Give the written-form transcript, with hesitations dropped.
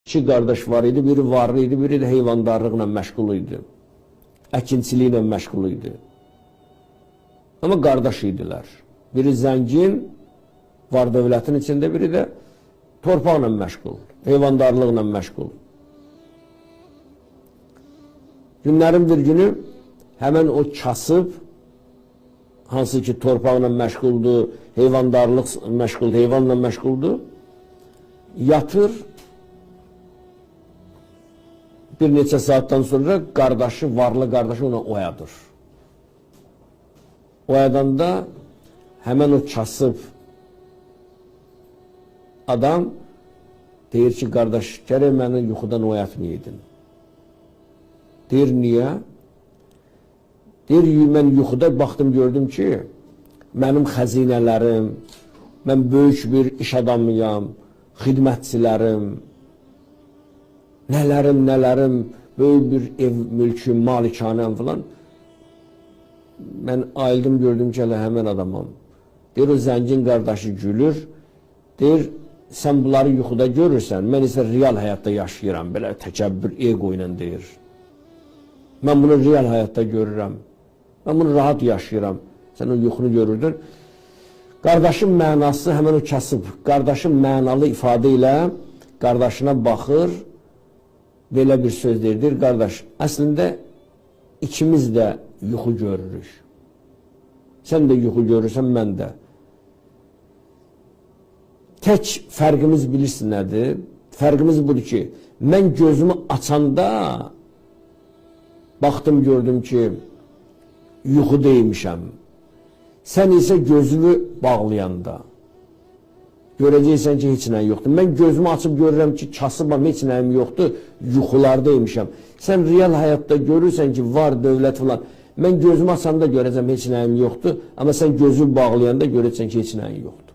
İki qardaş var idi, biri varlı idi, biri də heyvandarlıqla məşğul idi. Əkinçiliklə məşğul idi. Amma qardaş idilər. Biri zəngin, var dövlətin içində, biri də torpaqla məşğul, heyvandarlıqla məşğul. Günlərin bir günü həmən o kasıb, hansı ki torpaqla məşğuldur, heyvandarlıq məşğuldur, heyvanla məşğuldur, yatır, bir neçə saatdan sonra qardaşı, varlı qardaşı ona oyadır. Oyadanda həmən o kasıb adam deyir ki, qardaş, gərək məni yuxudan oyatmayaydın. Deyir, niyə? Deyir, mən yuxuda baxdım, gördüm ki, mənim xəzinələrim, mən böyük bir iş adamıyam, xidmətçilərim, nələrim, böyük bir ev, mülküm, malikanəm filan. Mən ayıldım, gördüm ki, hələ həmən adamam. Deyir, o zəngin qardaşı gülür, deyir, sən bunları yuxuda görürsən, mən isə real həyatda yaşayıram, belə təkəbbür, ego ilə deyir. Mən bunu real həyatda görürəm, mən bunu rahat yaşayıram, sən o yuxunu görürdün. Qardaşın mənası həmən o kasıb, qardaşın mənalı ifadə ilə qardaşına baxır, belə bir söz deyir, qardaş, əslində ikimiz də yuxu görürük. Sən də yuxu görürsən, mən də. Tək fərqimiz bilirsin nədir? Fərqimiz budur ki, mən gözümü açanda baxdım, gördüm ki, yuxudaymışam. Sən isə gözünü bağlayanda görəcəksən ki, heç nə yoxdur. Mən gözümü açıb görürəm ki, kasıbam, heç nəyim yoxdur, yuxulardaymışam. Sən real həyatda görürsən ki, var dövlət falan. Mən gözümü açanda görəcəm, heç nəyim yoxdur. Amma sən gözünü bağlayanda görəcəksən ki, heç nəyin yoxdur.